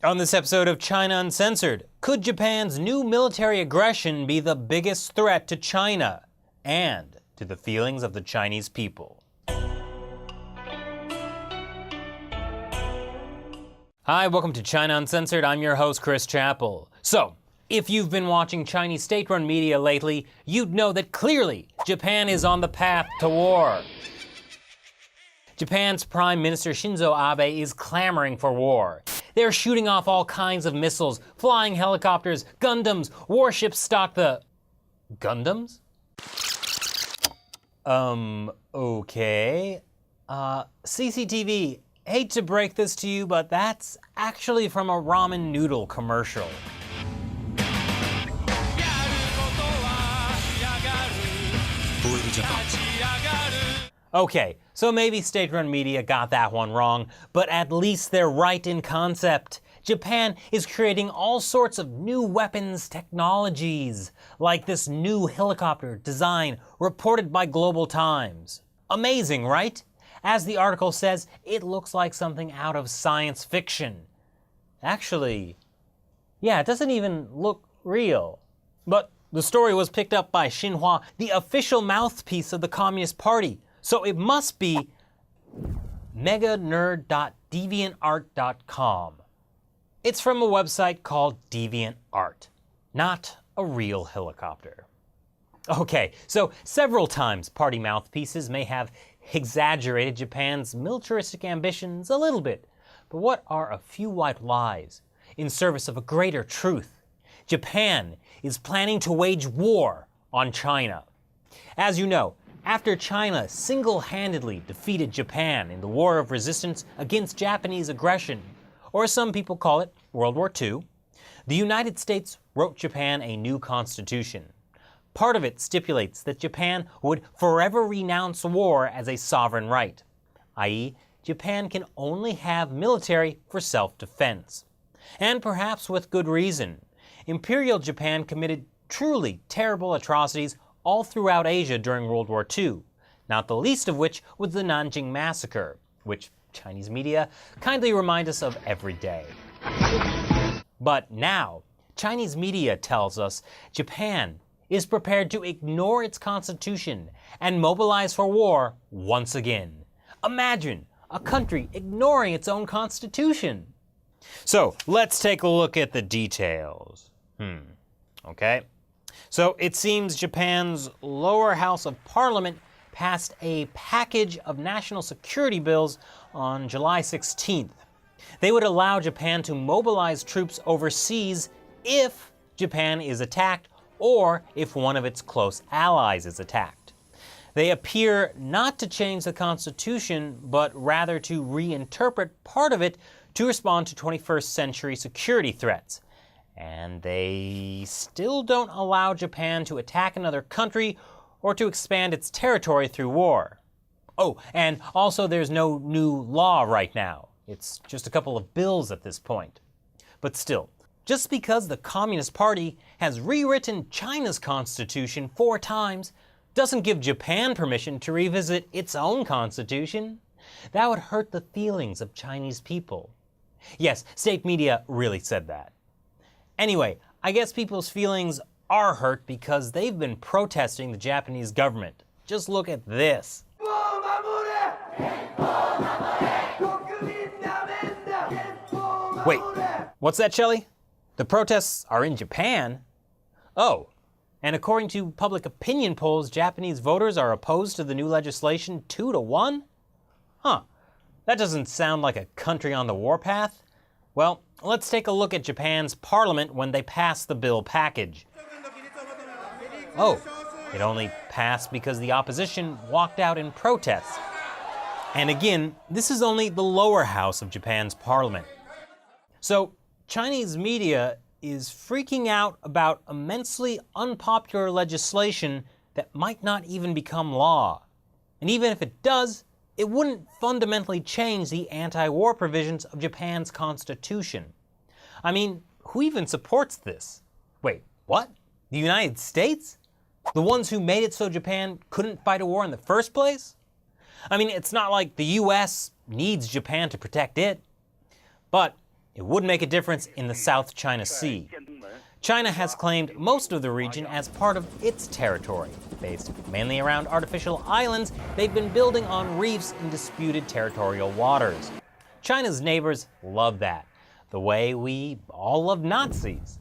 On this episode of China Uncensored, could Japan's new military aggression be the biggest threat to China and to the feelings of the Chinese people? Hi, welcome to China Uncensored. I'm your host, Chris Chappell. So, if you've been watching Chinese state-run media lately, you'd know that clearly Japan is on the path to war. Japan's Prime Minister Shinzo Abe is clamoring for war. They're shooting off all kinds of missiles, flying helicopters, Gundams, warships stock the... Gundams? Okay. CCTV, hate to break this to you, but that's actually from a ramen noodle commercial. Okay, so maybe state-run media got that one wrong, but at least they're right in concept. Japan is creating all sorts of new weapons technologies, like this new helicopter design reported by Global Times. Amazing, right? As the article says, it looks like something out of science fiction. Actually, yeah, it doesn't even look real. But the story was picked up by Xinhua, the official mouthpiece of the Communist Party. So it must be meganerd.deviantart.com. It's from a website called DeviantArt, not a real helicopter. Okay, so several times party mouthpieces may have exaggerated Japan's militaristic ambitions a little bit, but what are a few white lies in service of a greater truth? Japan is planning to wage war on China. As you know, after China single-handedly defeated Japan in the War of Resistance against Japanese aggression, or some people call it World War II, the United States wrote Japan a new constitution. Part of it stipulates that Japan would forever renounce war as a sovereign right, i.e., Japan can only have military for self-defense. And perhaps with good reason. Imperial Japan committed truly terrible atrocities all throughout Asia during World War II, not the least of which was the Nanjing Massacre, which Chinese media kindly remind us of every day. But now, Chinese media tells us Japan is prepared to ignore its constitution and mobilize for war once again. Imagine a country ignoring its own constitution. So let's take a look at the details. Okay. So it seems Japan's lower house of parliament passed a package of national security bills on July 16th. They would allow Japan to mobilize troops overseas if Japan is attacked or if one of its close allies is attacked. They appear not to change the constitution, but rather to reinterpret part of it to respond to 21st century security threats. And they still don't allow Japan to attack another country or to expand its territory through war. Oh, and also there's no new law right now. It's just a couple of bills at this point. But still, just because the Communist Party has rewritten China's constitution 4 times doesn't give Japan permission to revisit its own constitution. That would hurt the feelings of Chinese people. Yes, state media really said that. Anyway, I guess people's feelings are hurt because they've been protesting the Japanese government. Just look at this. Wait, what's that, Shelley? The protests are in Japan? Oh, and according to public opinion polls, Japanese voters are opposed to the new legislation 2-1? Huh, that doesn't sound like a country on the warpath. Well, let's take a look at Japan's parliament when they passed the bill package. Oh, it only passed because the opposition walked out in protest. And again, this is only the lower house of Japan's parliament. So, Chinese media is freaking out about immensely unpopular legislation that might not even become law. And even if it does, it wouldn't fundamentally change the anti-war provisions of Japan's constitution. I mean, who even supports this? Wait, what? The United States? The ones who made it so Japan couldn't fight a war in the first place? I mean, it's not like the US needs Japan to protect it. But it would make a difference in the South China Sea. China has claimed most of the region as part of its territory. Based mainly around artificial islands, they've been building on reefs in disputed territorial waters. China's neighbors love that, the way we all love Nazis.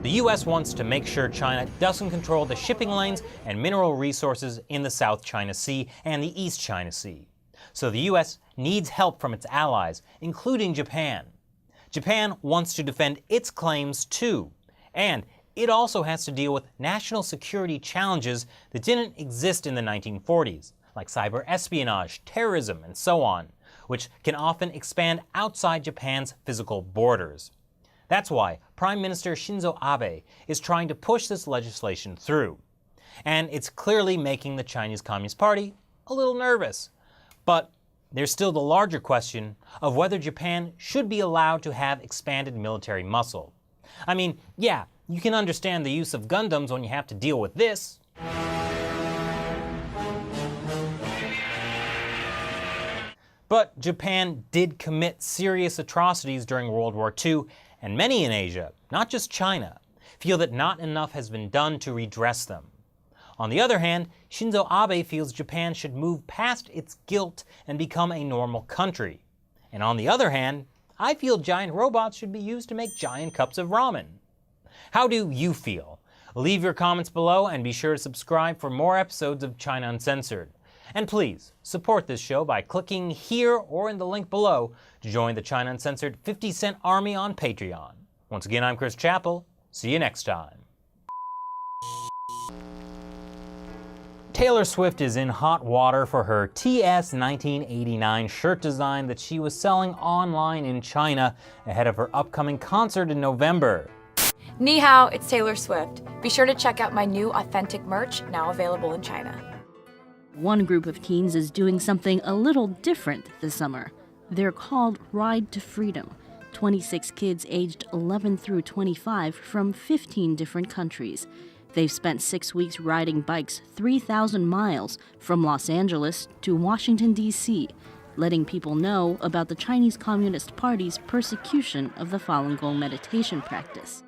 The US wants to make sure China doesn't control the shipping lanes and mineral resources in the South China Sea and the East China Sea. So the US needs help from its allies, including Japan. Japan wants to defend its claims too, and it also has to deal with national security challenges that didn't exist in the 1940s, like cyber espionage, terrorism, and so on, which can often expand outside Japan's physical borders. That's why Prime Minister Shinzo Abe is trying to push this legislation through. And it's clearly making the Chinese Communist Party a little nervous. But there's still the larger question of whether Japan should be allowed to have expanded military muscle. I mean, yeah, you can understand the use of Gundams when you have to deal with this. But Japan did commit serious atrocities during World War II, and many in Asia, not just China, feel that not enough has been done to redress them. On the other hand, Shinzo Abe feels Japan should move past its guilt and become a normal country. And on the other hand, I feel giant robots should be used to make giant cups of ramen. How do you feel? Leave your comments below and be sure to subscribe for more episodes of China Uncensored. And please, support this show by clicking here or in the link below to join the China Uncensored 50-cent army on Patreon. Once again, I'm Chris Chappell. See you next time. Taylor Swift is in hot water for her TS 1989 shirt design that she was selling online in China ahead of her upcoming concert in November. Ni hao, it's Taylor Swift. Be sure to check out my new authentic merch, now available in China. One group of teens is doing something a little different this summer. They're called Ride to Freedom. 26 kids aged 11 through 25 from 15 different countries. They've spent 6 weeks riding bikes 3,000 miles from Los Angeles to Washington, D.C., letting people know about the Chinese Communist Party's persecution of the Falun Gong meditation practice.